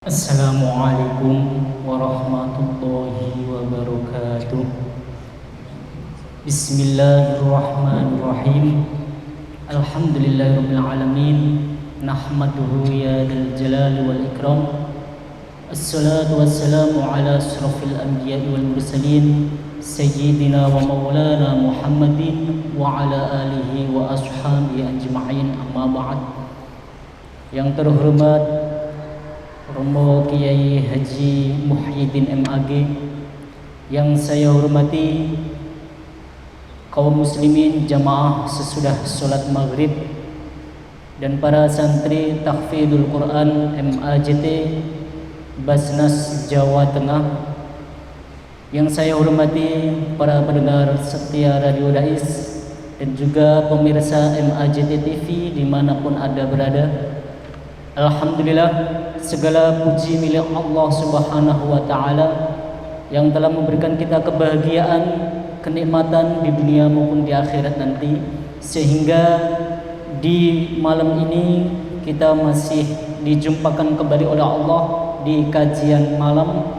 Assalamualaikum warahmatullahi wabarakatuh. Bismillahirrahmanirrahim. Alhamdulillahirabbil alamin. Nahmaduhu ya dzal jalali wal ikram. Assalatu wassalamu ala asyrafil anbiya'i wal mursalin sayyidina wa maulana Muhammadin wa ala alihi wa ashabihi ajma'in, amma ba'd. Yang terhormat Romo Kiai Haji Muhyiddin MAG, yang saya hormati kaum muslimin jamaah sesudah sholat maghrib, dan para santri tahfidul Quran MAJT Basnas Jawa Tengah, yang saya hormati para pendengar setia Radio Dais dan juga pemirsa MAJT TV dimanapun Anda berada. Alhamdulillah, segala puji milik Allah Subhanahu wa Ta'ala yang telah memberikan kita kebahagiaan, kenikmatan di dunia maupun di akhirat nanti, sehingga di malam ini kita masih dijumpakan kembali oleh Allah di kajian malam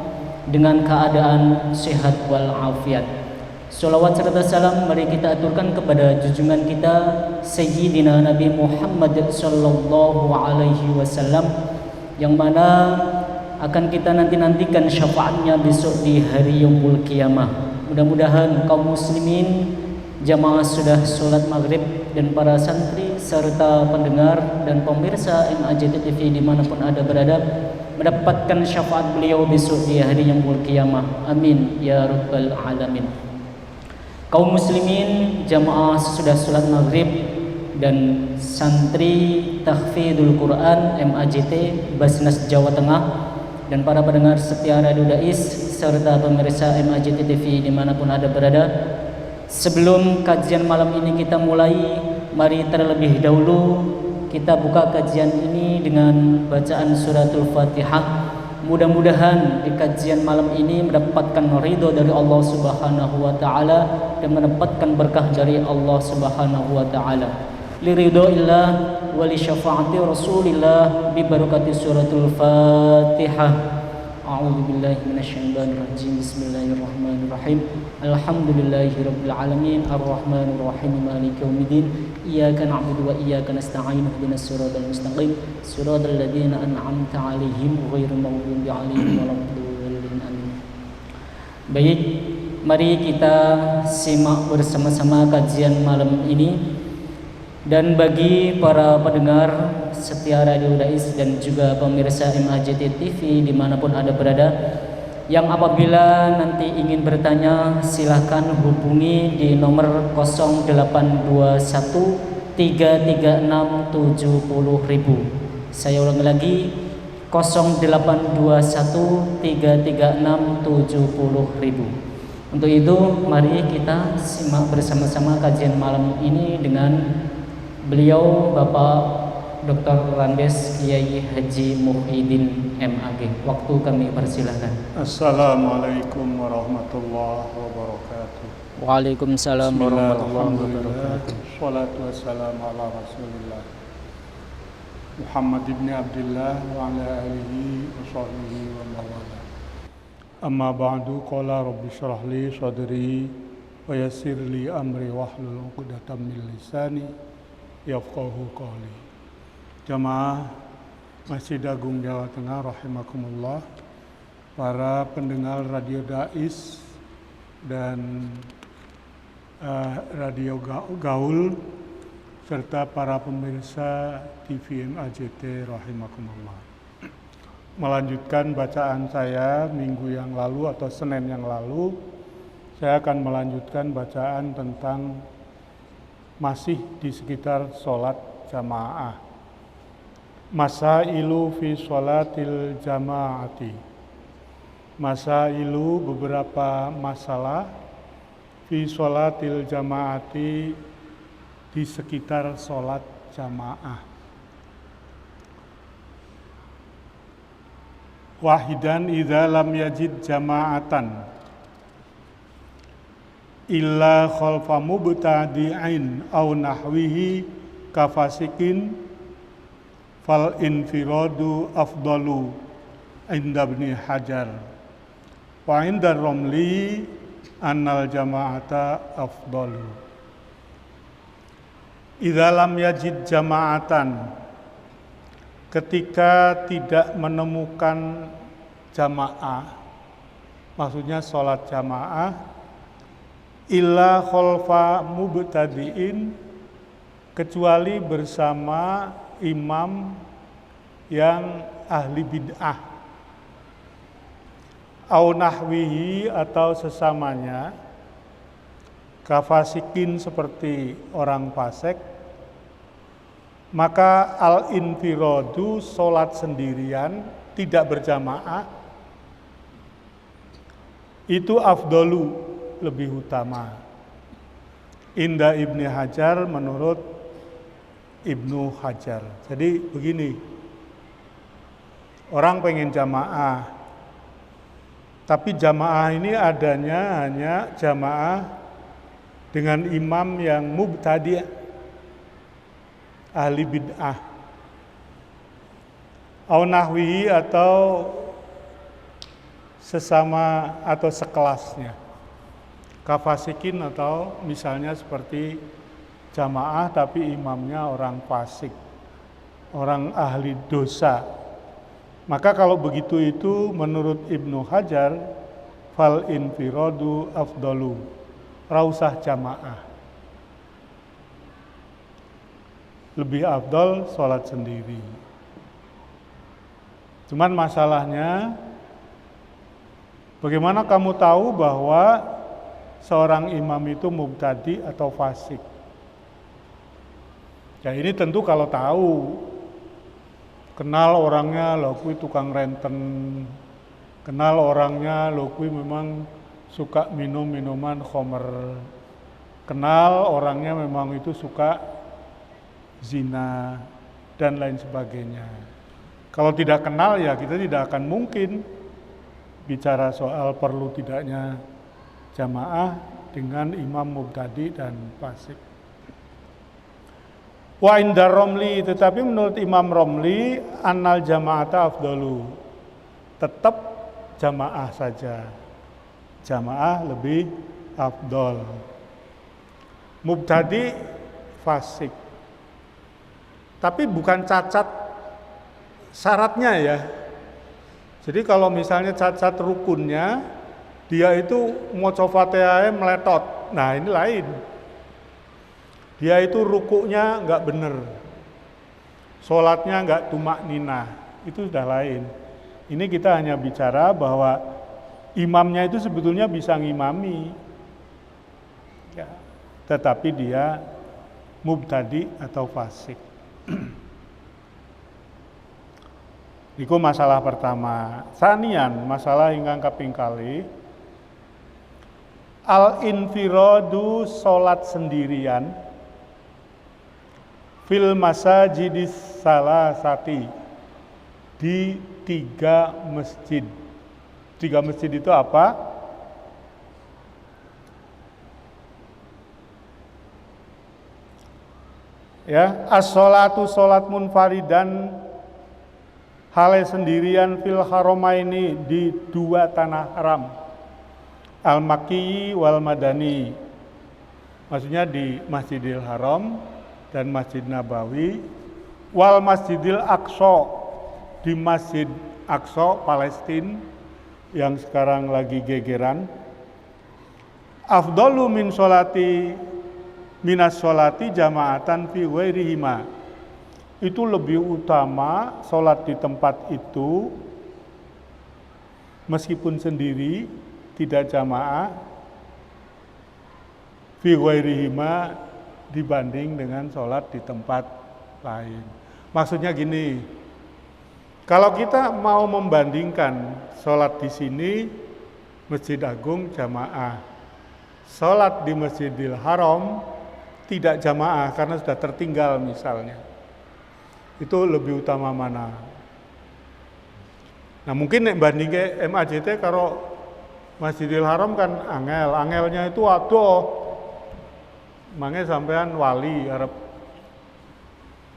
dengan keadaan sehat wal afiat. Salawat serta salam mari kita aturkan kepada junjungan kita Sayyidina Nabi Muhammad sallallahu alaihi wasallam, yang mana akan kita nantikan syafaatnya besok di hari yaumul qiyamah. Mudah-mudahan kaum muslimin jamaah sudah sholat maghrib dan para santri serta pendengar dan pemirsa MAJT TV dimanapun Anda berada mendapatkan syafaat beliau besok di hari yaumul qiyamah. Amin ya rabbal alamin. Kaum muslimin jamaah sesudah sholat maghrib dan santri tahfidul Quran MAJT Basnas Jawa Tengah dan para pendengar setia Radio Dais serta pemirsa MAJT TV dimanapun Anda berada, sebelum kajian malam ini kita mulai, mari terlebih dahulu kita buka kajian ini dengan bacaan suratul Fatihah. Mudah-mudahan di kajian malam ini mendapatkan ridho dari Allah Subhanahu wa Ta'ala dan mendapatkan berkah dari Allah Subhanahu wa Ta'ala. Liridhoillah wa li syafaati Rasulillah bi barakati suratul Fatihah. A'udzu billahi minasyaitonir rajim. Bismillahirrahmanirrahim. Alhamdulillahirabbil alamin arrahmanir rahim maliki yaumiddin. Iyyaka na'budu wa iyyaka nasta'in ihdinas siratal mustaqim siratal ladzina an'amta 'alaihim ghairil maghdubi 'alaihim waladdallin. Amin. Baik, mari kita simak bersama-sama kajian malam ini. Dan bagi para pendengar setia Radio Dais dan juga pemirsa MAJT TV dimanapun Anda berada, yang apabila nanti ingin bertanya silahkan hubungi di nomor 0821 336 70.000. Saya ulangi lagi, 0821 336 70.000. Untuk itu mari kita simak bersama-sama kajian malam ini dengan beliau Bapak Dr. Randes Kiai Haji Muhyiddin MAG. Waktu kami persilahkan. Assalamualaikum warahmatullahi wabarakatuh. Waalaikumsalam warahmatullahi wabarakatuh. Wassalatu wassalamu ala Rasulillah Muhammad ibn Abdullah wa ala alihi wa sahbihi wa mawala. Amma ba'du, qala rabbi shrah li sadri wa yassir li amri wahlul 'uqdatam min lisani yafqahu qawli. Jamaah Masjid Agung Jawa Tengah rahimakumullah, para pendengar Radio Dais dan Radio Gaul serta para pemirsa TV MAJT rahimakumullah. Melanjutkan bacaan saya minggu yang lalu atau Senin yang lalu, saya akan melanjutkan bacaan tentang masih di sekitar sholat jamaah. Masailu fi sholatil jamaati. Masailu, beberapa masalah, fi sholatil jamaati, di sekitar sholat jamaah. Wahidan idza lam yajid jama'atan illa khalfa mubtadi'in aw nahwihi kafasikin fal infiradu afdalu inda Ibnu Hajar wa inda Romli annal jama'ata afdalu. Idza lam yajid jama'atan, ketika tidak menemukan jamaah, maksudnya sholat jamaah, illa khalfa mubtadi'in, kecuali bersama imam yang ahli bid'ah, au nahwihi, atau sesamanya, kafasikin, seperti orang fasik, maka al-infiradu, sholat sendirian tidak berjamaah, itu afdalu, lebih utama. Inda Ibnu Hajar, menurut Ibnu Hajar. Jadi begini, orang pengen jamaah, tapi jamaah ini adanya hanya jamaah dengan imam yang mubtadi', ahli bid'ah, au nahwihi, atau sesama atau sekelasnya, kafasikin, atau misalnya seperti jamaah tapi imamnya orang fasik, orang ahli dosa. Maka kalau begitu itu menurut Ibnu Hajar, fal infiradu afdalu, rausah jamaah, lebih afdal sholat sendiri. Cuman masalahnya, bagaimana kamu tahu bahwa seorang imam itu mubtadi atau fasik? Ya ini tentu kalau tahu, kenal orangnya, lo kui tukang renten, kenal orangnya, lo kui memang suka minum minuman khamr, kenal orangnya memang itu suka zina dan lain sebagainya. Kalau tidak kenal ya kita tidak akan mungkin bicara soal perlu tidaknya jamaah dengan imam mubtadi dan fasik. Wa inda Romli, tetapi menurut Imam Romli, annal jama'ata afdalu, tetap jamaah saja, jamaah lebih afdal. Mubtadi fasik, tapi bukan cacat syaratnya ya. Jadi kalau misalnya cacat rukunnya, dia itu maca Fatihah meletot, nah ini lain. Dia itu rukuknya nggak bener, sholatnya nggak tumak ninah, itu sudah lain. Ini kita hanya bicara bahwa imamnya itu sebetulnya bisa ngimami, ya, tetapi dia mubtadi atau fasik. Iku masalah pertama. Sanian, masalah ingkang kaping kalih, al-infiradu, sholat sendirian, fil masajidis salasati, di 3 masjid. 3 masjid itu apa? Ya, as-sholatu, sholat munfaridan, hale sendirian, fil haramaini, di 2 tanah haram, al-Makki wal Madani, maksudnya di Masjidil Haram dan Masjid Nabawi, wal Masjidil Aqsa, di Masjid Aqsa Palestina yang sekarang lagi gegeran. Afdalu min sholati, minas sholati jamaatan fi ghairihima, itu lebih utama sholat di tempat itu meskipun sendiri, tidak jamaah, fi ghairihima, dibanding dengan sholat di tempat lain. Maksudnya gini, kalau kita mau membandingkan sholat di sini, Masjid Agung jamaah, sholat di Masjidil Haram tidak jamaah karena sudah tertinggal misalnya, itu lebih utama mana? Nah mungkin nek banding ke MAJT karo Masjidil Haram kan angelnya itu aduh, makanya sampean wali harap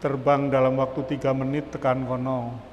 terbang dalam waktu 3 menit tekan kono.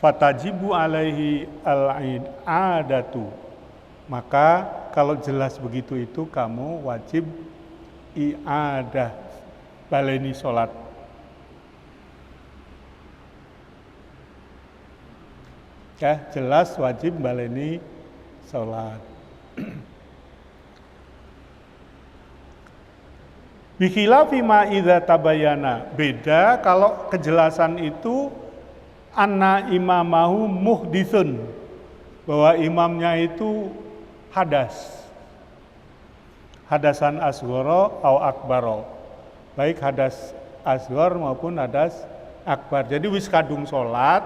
fatajibu alaihi al-i'adatu. Maka kalau jelas begitu itu kamu wajib i'adah, baleni sholat. Ya, jelas wajib baleni sholat. Bikhilafi ma idza tabayana. Beda kalau kejelasan itu anna imamahu muhditsun, bahwa imamnya itu hadas. Hadasan asghara au akbaro. Baik hadas asghar maupun hadas akbar. Jadi wis kadung salat,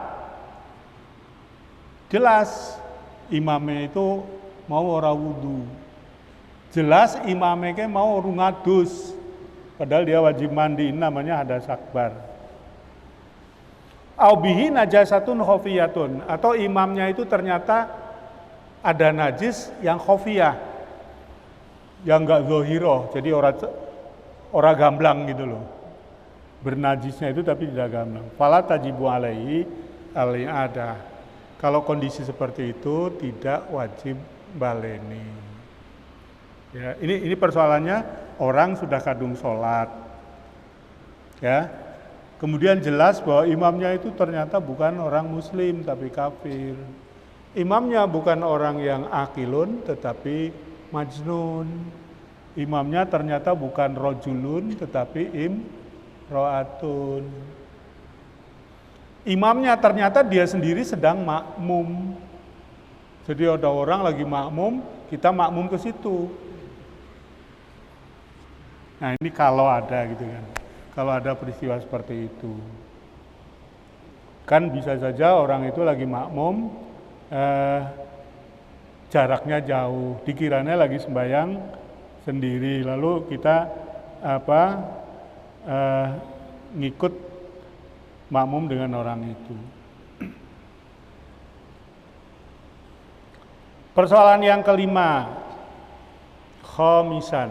jelas imamnya itu mau ora wudu. Jelas imamnya mau ngadus. Padahal dia wajib mandi, namanya hadas akbar. Au bihi najasatun khafiyatun, atau imamnya itu ternyata ada najis yang khafiyah, yang enggak zohiroh, jadi orang gamblang gitu loh. Bernajisnya itu tapi tidak gamblang. Fala tajibu alaihi al-i'adah. Kalau kondisi seperti itu tidak wajib baleni. Ya, ini persoalannya orang sudah kadung sholat. Ya. Kemudian jelas bahwa imamnya itu ternyata bukan orang muslim tapi kafir. Imamnya bukan orang yang akilun tetapi majnun. Imamnya ternyata bukan rojulun tetapi imro'atun. Imamnya ternyata dia sendiri sedang makmum. Jadi ada orang lagi makmum, kita makmum ke situ. Nah ini kalau ada gitu kan. Kalau ada peristiwa seperti itu. Kan bisa saja orang itu lagi makmum, jaraknya jauh, dikiranya lagi sembahyang sendiri, lalu kita ngikut makmum dengan orang itu. Persoalan yang kelima, khamisan,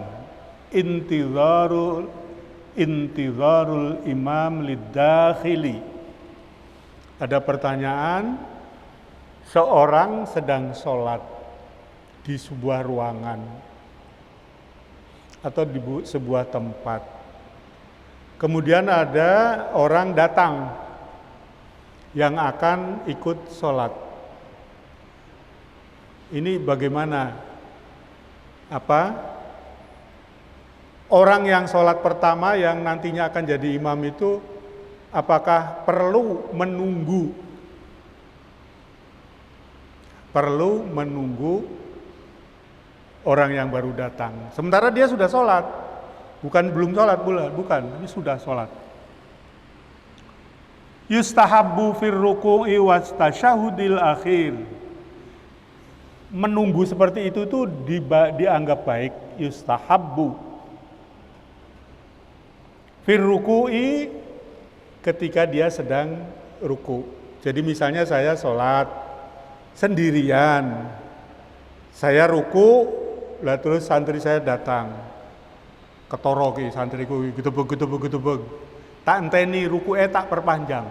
intizarul imam lidakhili. Ada pertanyaan, seorang sedang sholat di sebuah ruangan atau di sebuah tempat. Kemudian ada orang datang yang akan ikut sholat. Ini bagaimana? Orang yang sholat pertama yang nantinya akan jadi imam itu apakah perlu menunggu orang yang baru datang? Sementara dia sudah sholat, belum sholat bukan, ini sudah sholat. Yustahabbu fir ruku'i was tasyahudil akhir. Menunggu seperti itu tuh dianggap baik, yustahabbu. Fir ruku'i ketika dia sedang ruku. Jadi misalnya saya sholat sendirian, saya ruku, lah terus santri saya datang, ketoroki santriku gitu. Tak enteni ruku'e tak perpanjang.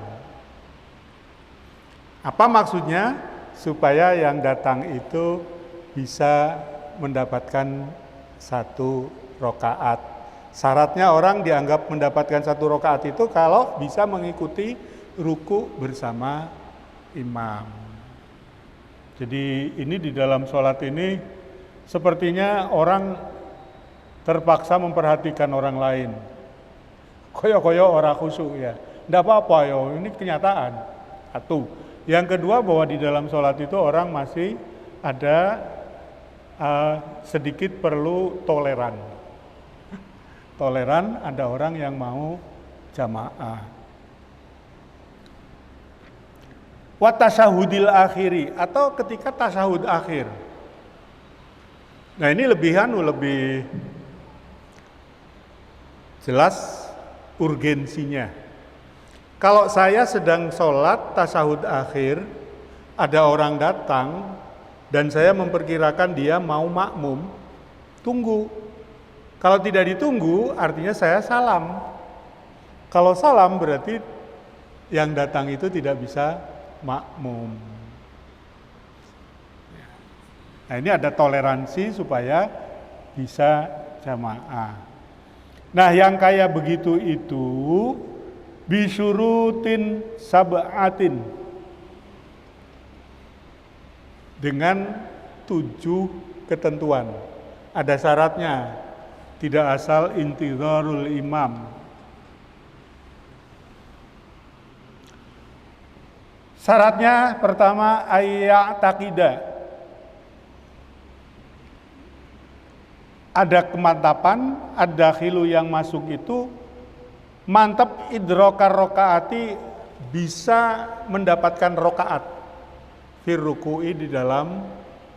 Apa maksudnya? Supaya yang datang itu bisa mendapatkan 1 rakaat. Syaratnya orang dianggap mendapatkan 1 rakaat itu kalau bisa mengikuti ruku bersama imam. Jadi ini di dalam sholat ini sepertinya orang terpaksa memperhatikan orang lain. Koyo-koyo orang khusyuk ya. Nggak apa-apa ya, ini kenyataan. 1. Yang kedua bahwa di dalam sholat itu orang masih ada sedikit perlu toleran. Toleran, ada orang yang mau jamaah. Wa tasyahudil akhiri, atau ketika tasyahud akhir. Nah ini lebih jelas urgensinya. Kalau saya sedang sholat tasyahud akhir, ada orang datang dan saya memperkirakan dia mau makmum, tunggu. Kalau tidak ditunggu, artinya saya salam. Kalau salam berarti yang datang itu tidak bisa makmum. Nah, ini ada toleransi supaya bisa jamaah. Nah, yang kayak begitu itu bisyurutin sab'atin, dengan 7 ketentuan. Ada syaratnya, tidak asal intizarul imam. Syaratnya pertama ayya'taqida, ada kemantapan, ada khilu yang masuk itu mantap idrokar rokaati, bisa mendapatkan rokaat fir ruku'i, di dalam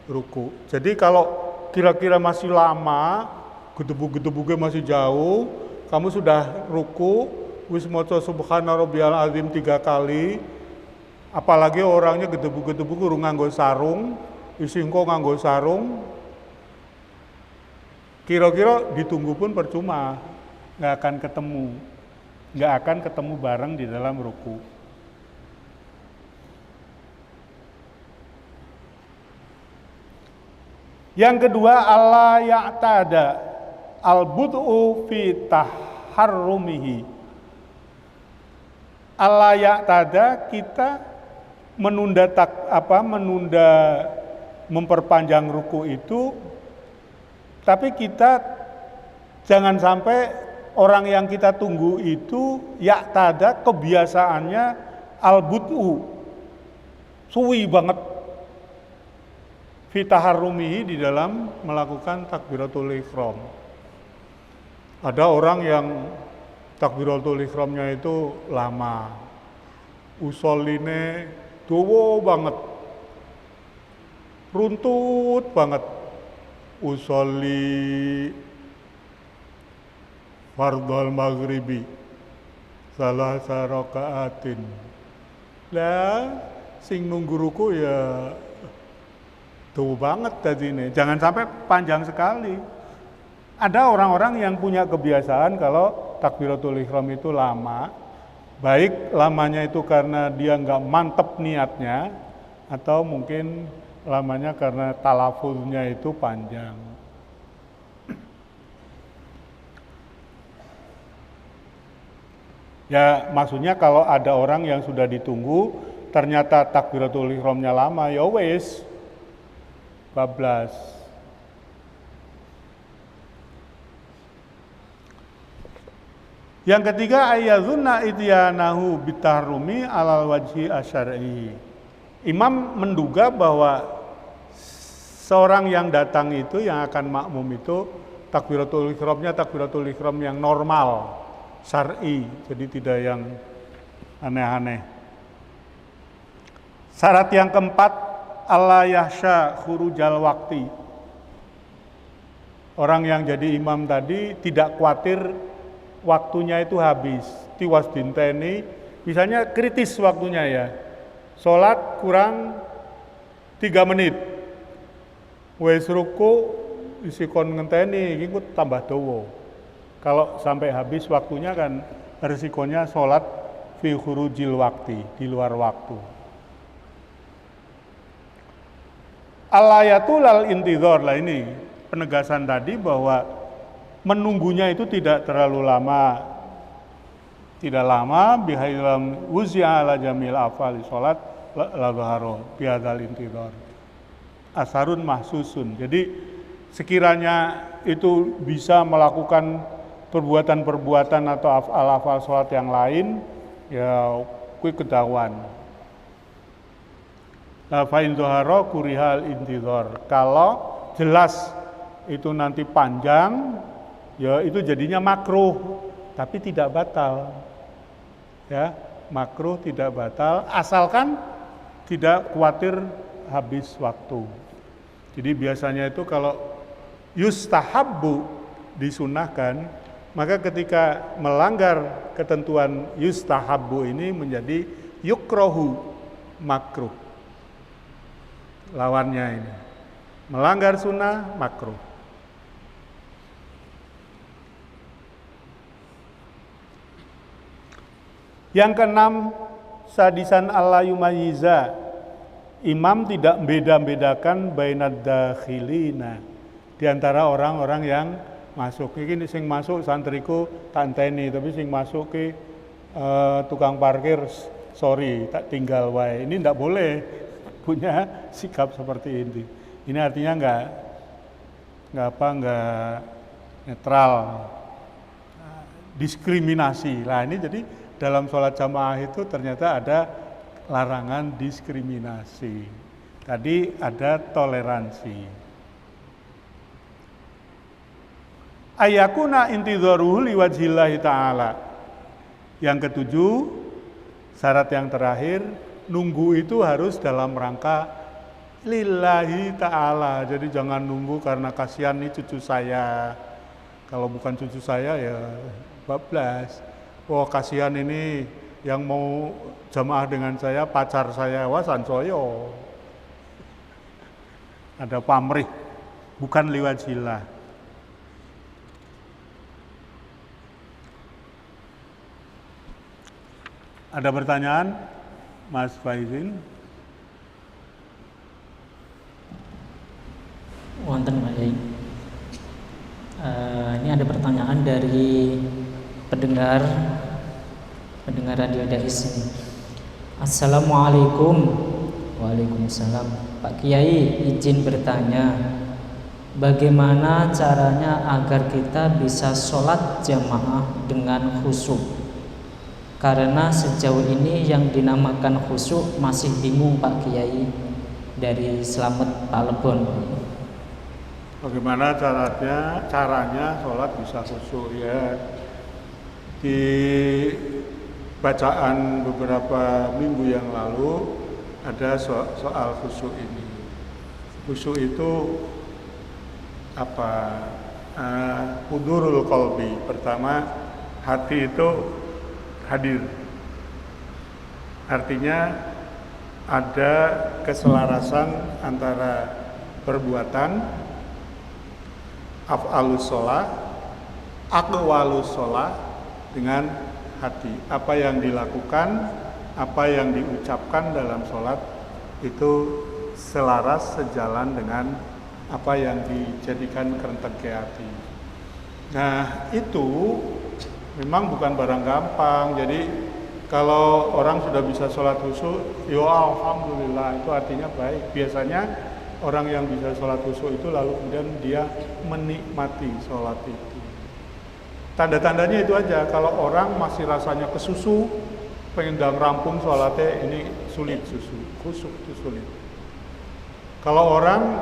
ruku. Jadi kalau kira-kira masih lama, gedebuk-gedebuknya masih jauh, kamu sudah ruku, wis maca subhana rabbiyal azim 3 kali, apalagi orangnya gedebuk-gedebuk urung nganggo sarung, isingko nganggo sarung, kira-kira ditunggu pun percuma, nggak akan ketemu bareng di dalam ruku. Yang kedua, alla ya'tada al-bud'u fi taharrumihi. Alla ya'tada, kita menunda memperpanjang ruku itu, tapi kita jangan sampai orang yang kita tunggu itu ya'tada, kebiasaannya al-bud'u, suwi banget fi taharrumihi, di dalam melakukan takbiratul ihram. Ada orang yang takbiratul ihramnya itu lama, usoline dawa banget, runtut banget, usolli fardhal maghribi salasa rakaatin. Lah sing nunggu ruku ya tuh banget tadi nih, jangan sampai panjang sekali. Ada orang-orang yang punya kebiasaan kalau takbiratul ihram itu lama, baik lamanya itu karena dia nggak mantep niatnya, atau mungkin lamanya karena talafuznya itu panjang. Ya maksudnya kalau ada orang yang sudah ditunggu, ternyata takbiratul ihramnya lama, ya wes, bablas. Yang ketiga, ayyazunna ityanahu bitahrumi alal wajhi asyari. Imam menduga bahwa seorang yang datang itu, yang akan makmum itu, takbiratul ihram yang normal, syar'i, jadi tidak yang aneh-aneh. Syarat yang keempat, alla yahsya khurujal wakti. Orang yang jadi imam tadi tidak khawatir waktunya itu habis. Tiwas dinteni, misalnya kritis waktunya ya, sholat kurang 3 menit, wes ruku isikon ngenteni, ikut tambah dawa. Kalau sampai habis waktunya kan resikonya sholat fi khurujil wakti, di luar waktu. Al-ayatul al-intizar, lah ini penegasan tadi bahwa menunggunya itu tidak terlalu lama. Tidak lama, bihailam wuzya ala jamil afali sholat la dhaharo bihadzal intizar. Asarun mahsusun. Jadi sekiranya itu bisa melakukan perbuatan-perbuatan atau afal-afal sholat yang lain, ya kui ketahuan. Fa'in dhahara kurihal intizar. Kalau jelas itu nanti panjang, ya itu jadinya makruh, tapi tidak batal. Ya, makruh tidak batal, asalkan tidak khawatir habis waktu. Jadi biasanya itu kalau yustahabbu disunahkan, maka ketika melanggar ketentuan yustahabbu ini menjadi yukrohu, makruh. Lawannya ini, melanggar sunnah, makruh. Yang keenam, sadisan alla yumayyiza, imam tidak beda-bedakan bainad dakhilina, di antara orang-orang yang masuk. Iki sing masuk santriku tak enteni, tapi sing masuk ke tukang parkir sorry tak tinggal wae. Ini tidak boleh punya sikap seperti ini. Ini artinya enggak netral, diskriminasi. Lah ini jadi dalam sholat jamaah itu ternyata ada larangan diskriminasi. Tadi ada toleransi. Ayakuna intidharuhu liwajhillahi ta'ala. Yang ketujuh, syarat yang terakhir, nunggu itu harus dalam rangka lillahi ta'ala. Jadi jangan nunggu karena kasihan nih cucu saya. Kalau bukan cucu saya ya bablas. Wah kasihan ini yang mau jamaah dengan saya, pacar saya, wah sansoyo. Ada pamrih, bukan liwajhillah. Ada pertanyaan, Mas Faizin? Wonten Pak Yai. Ini ada pertanyaan dari pendengar Radio Dais ini. Assalamualaikum. Waalaikumsalam. Pak Kiai, izin bertanya, bagaimana caranya agar kita bisa sholat jamaah dengan khusyuk? Karena sejauh ini yang dinamakan khusyuk masih bingung Pak Kiai. Dari Slamet Pak Lebon. Bagaimana caranya sholat bisa khusyuk ya? Di bacaan beberapa minggu yang lalu ada soal khusyuk ini. Khusyuk itu apa? Hudurul qalbi. Pertama, hati itu hadir. Artinya ada keselarasan antara perbuatan af'alus sholat, aqwalus sholat dengan hati. Apa yang dilakukan, apa yang diucapkan dalam sholat itu selaras sejalan dengan apa yang dijadikan kerenteng hati. Nah itu memang bukan barang gampang. Jadi kalau orang sudah bisa sholat khusyuk, ya alhamdulillah, itu artinya baik. Biasanya orang yang bisa sholat khusyuk itu lalu kemudian dia menikmati sholat itu. Tanda-tandanya itu aja. Kalau orang masih rasanya kesusu, pengen dan rampung sholatnya, ini sulit khusyuk itu sulit. Kalau orang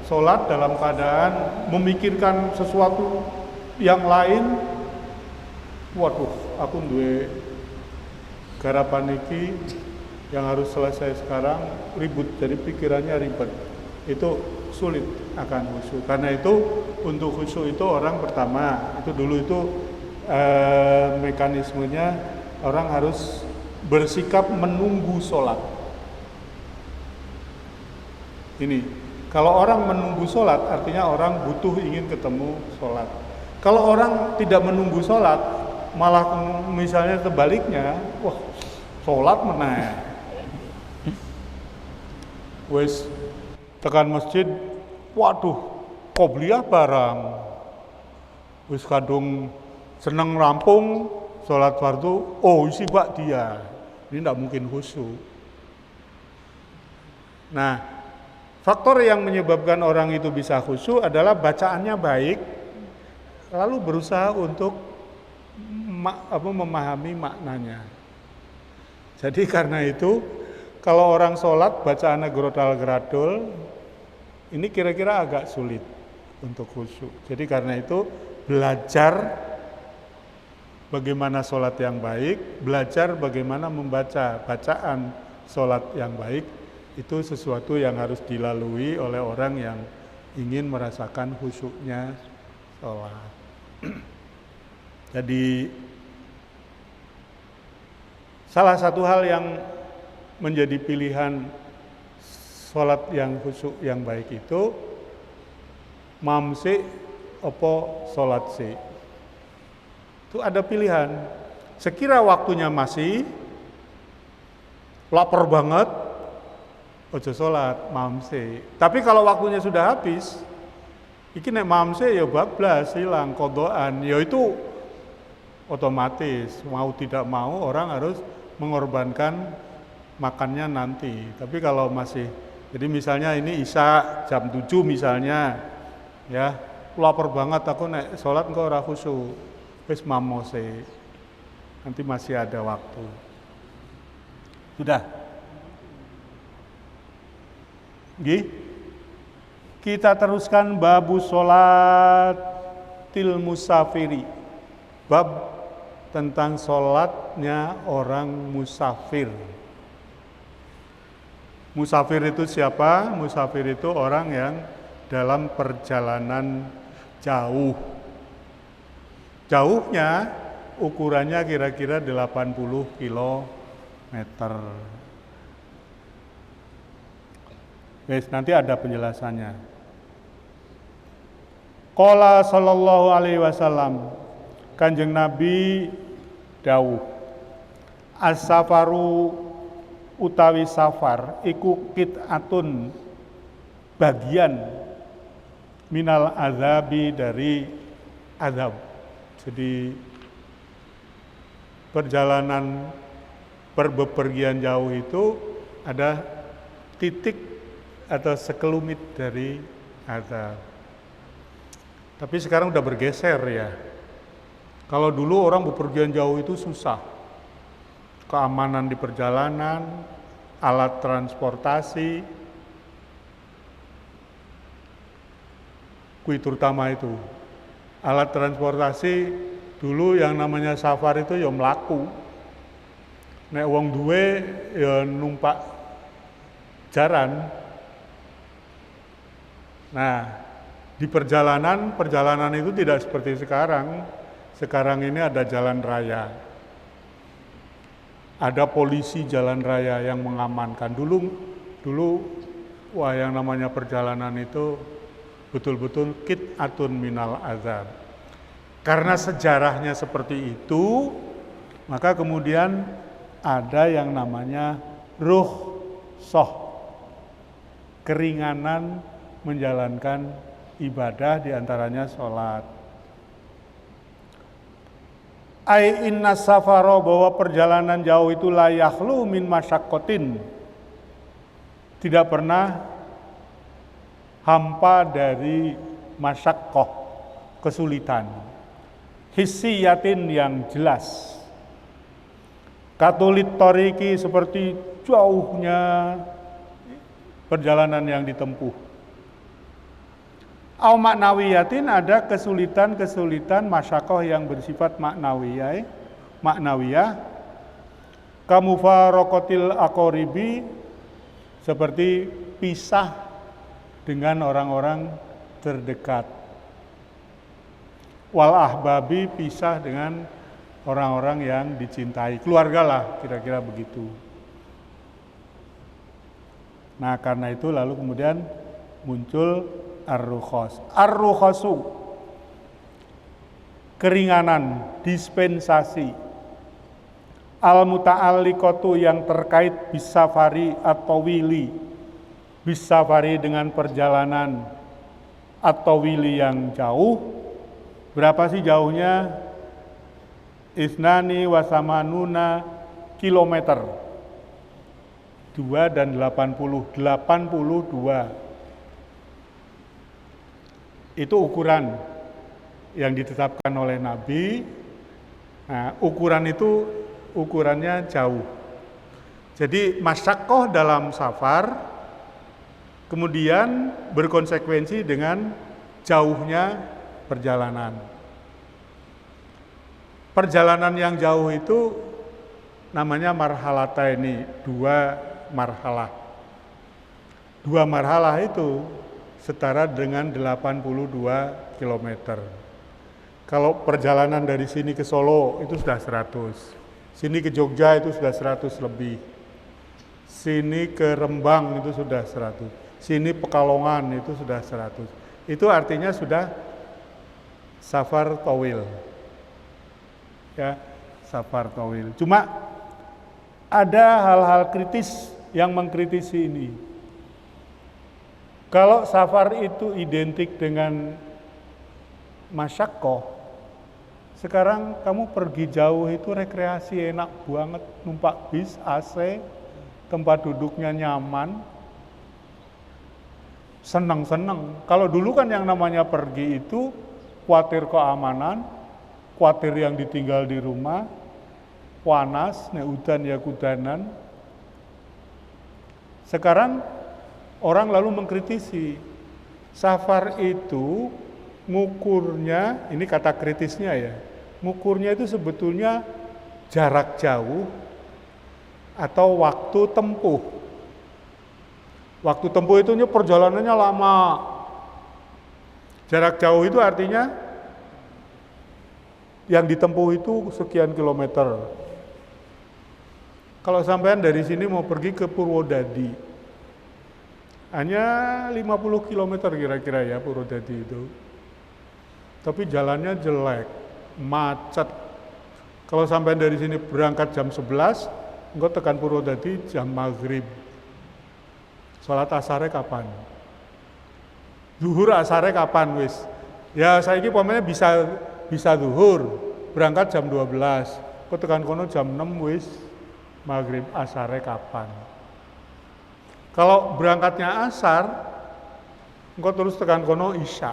sholat dalam keadaan memikirkan sesuatu yang lain, waduh, aku duwe garapan iki yang harus selesai sekarang, ribut, jadi pikirannya ribet. Itu sulit akan khusyuk. Karena itu untuk khusyuk itu orang pertama, itu dulu itu mekanismenya orang harus bersikap menunggu sholat. Ini, kalau orang menunggu sholat artinya orang butuh ingin ketemu sholat. Kalau orang tidak menunggu sholat, malah misalnya sebaliknya, wah sholat meneh. Wes tekan masjid, waduh qobliyah barang. Wes kadung seneng rampung sholat fardu, oh isi bak dia. Ini tidak mungkin khusyuk. Nah, faktor yang menyebabkan orang itu bisa khusyuk adalah bacaannya baik, lalu berusaha untuk memahami maknanya. Jadi karena itu kalau orang sholat bacaannya gerodal-geradul, ini kira-kira agak sulit untuk khusyuk. Jadi karena itu belajar bagaimana sholat yang baik, belajar bagaimana membaca bacaan sholat yang baik, itu sesuatu yang harus dilalui oleh orang yang ingin merasakan khusyuknya sholat. Jadi salah satu hal yang menjadi pilihan sholat yang khusyuk yang baik itu mamsi opo sholat si. Itu ada pilihan. Sekira waktunya masih, lapar banget, ojo sholat, mamse. Tapi kalau waktunya sudah habis, iki nek mamse ya bablas, hilang, kodoan, ya itu otomatis, mau tidak mau orang harus mengorbankan makannya nanti. Tapi kalau masih, jadi misalnya ini Isya jam 7 misalnya, ya, lapar banget aku nek sholat engko ora khusyuk, wis mamose, nanti masih ada waktu. Sudah? Nggih? Kita teruskan babu sholatil musafiri. Bab tentang sholatnya orang musafir. Musafir itu siapa? Musafir itu orang yang dalam perjalanan jauh. Jauhnya ukurannya kira-kira 80 kilometer. Guys, nanti ada penjelasannya. Qala sallallahu alaihi wasallam, Kanjeng Nabi dawuh, as-safaru utawi safar iku qit'atun, bagian minal azabi, dari azab. Jadi perjalanan berbepergian jauh itu ada titik atau sekelumit dari azab. Tapi sekarang udah bergeser ya. Kalau dulu orang bepergian jauh itu susah. Keamanan di perjalanan, alat transportasi, terutama itu. Alat transportasi dulu yang namanya safar itu ya mlaku. Nek wong duwe ya numpak jaran. Nah, di perjalanan itu tidak seperti sekarang. Sekarang ini ada jalan raya. Ada polisi jalan raya yang mengamankan. Dulu wah, yang namanya perjalanan itu betul-betul qit'atun minal azab. Karena sejarahnya seperti itu, maka kemudian ada yang namanya rukhsah, keringanan menjalankan ibadah, diantaranya sholat. Ai inna safaro, bahwa perjalanan jauh itu la yakhlu min masyakkotin, tidak pernah hampa dari masyakkoh, kesulitan, hissiyatin, yang jelas. Katulit toriki, seperti jauhnya perjalanan yang ditempuh. Au maknawiyatin, ada kesulitan-kesulitan masyakoh yang bersifat maknawiyah. Kamufarokotil akoribi, seperti pisah dengan orang-orang terdekat. Wal ahbabi, pisah dengan orang-orang yang dicintai, keluarga lah, kira-kira begitu. Nah, karena itu lalu kemudian muncul ar-rukhasu, keringanan, dispensasi. Al-muta'alliqatu, yang terkait bisafari atau wili, bisafari dengan perjalanan atau wili yang jauh. Berapa sih jauhnya? Isnani wasamanuna kilometer, 2 dan 82. Itu ukuran yang ditetapkan oleh Nabi. Nah, ukuran itu ukurannya jauh. Jadi masyakoh dalam safar kemudian berkonsekuensi dengan jauhnya perjalanan. Perjalanan yang jauh itu namanya marhalataini, 2 marhalah. 2 marhalah itu setara dengan 82 km. Kalau perjalanan dari sini ke Solo itu sudah 100. Sini ke Jogja itu sudah 100 lebih. Sini ke Rembang itu sudah 100. Sini Pekalongan itu sudah 100. Itu artinya sudah safar tawil. Ya, safar tawil. Cuma ada hal-hal kritis yang mengkritisi ini. Kalau safar itu identik dengan masyakoh, sekarang kamu pergi jauh itu rekreasi enak banget, numpak bis AC, tempat duduknya nyaman, senang-senang. Kalau dulu kan yang namanya pergi itu khawatir keamanan, khawatir yang ditinggal di rumah, panas, nek udan ya kudanan. Sekarang orang lalu mengkritisi, safar itu ngukurnya, ini kata kritisnya ya, ngukurnya itu sebetulnya jarak jauh atau waktu tempuh. Waktu tempuh itu perjalanannya lama. Jarak jauh itu artinya yang ditempuh itu sekian kilometer. Kalau sampean dari sini mau pergi ke Purwodadi, hanya 50 km kira-kira ya Purwodadi itu. Tapi jalannya jelek, macet. Kalau sampean dari sini berangkat jam 11, engkau tekan Purwodadi jam maghrib. Sholat asare kapan? Zuhur asare kapan wis? Ya saiki pokoknya bisa zuhur, berangkat jam 12. Engkau tekan kono jam 6 wis. Maghrib asare kapan? Kalau berangkatnya asar, engkau terus tekan kono isya.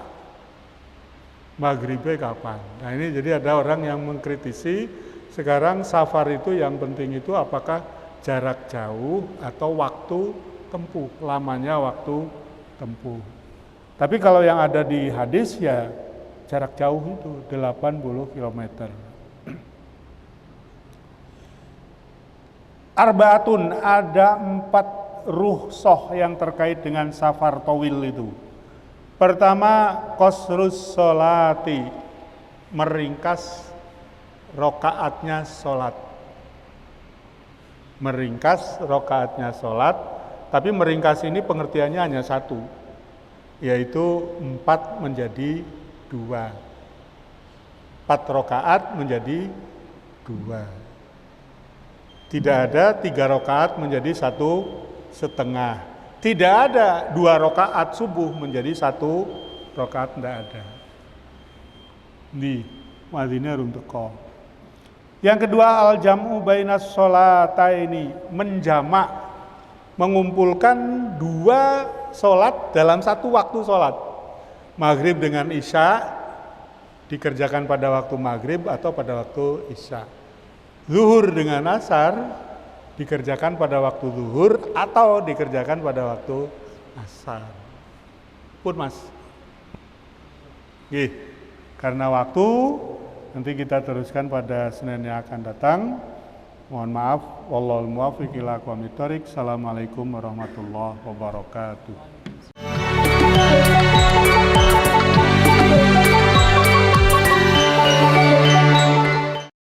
Maghribnya kapan? Nah ini jadi ada orang yang mengkritisi sekarang safar itu yang penting itu apakah jarak jauh atau waktu tempuh, lamanya waktu tempuh. Tapi kalau yang ada di hadis ya jarak jauh itu 80 km. Arbaatun, ada 4 rukhsah yang terkait dengan safar tawil itu. Pertama, qasrus sholati, meringkas rokaatnya sholat. Meringkas rokaatnya sholat, tapi meringkas ini pengertiannya hanya satu, yaitu 4 menjadi 2. 4 rokaat menjadi 2. Tidak ada 3 rakaat menjadi 1,5. Tidak ada 2 rakaat subuh menjadi 1 rakaat, tidak ada. Di madinah rum teko. Yang kedua, al-jam'u bainas sholataini, menjamak, mengumpulkan 2 sholat dalam 1 waktu sholat. Maghrib dengan isya dikerjakan pada waktu maghrib atau pada waktu isya. Zuhur dengan asar dikerjakan pada waktu zuhur atau dikerjakan pada waktu asar. Pun mas. Karena waktu nanti kita teruskan pada Senin yang akan datang. Mohon maaf. Wallahul muwaffiq ila aqwamit thoriq. Assalamualaikum warahmatullahi wabarakatuh.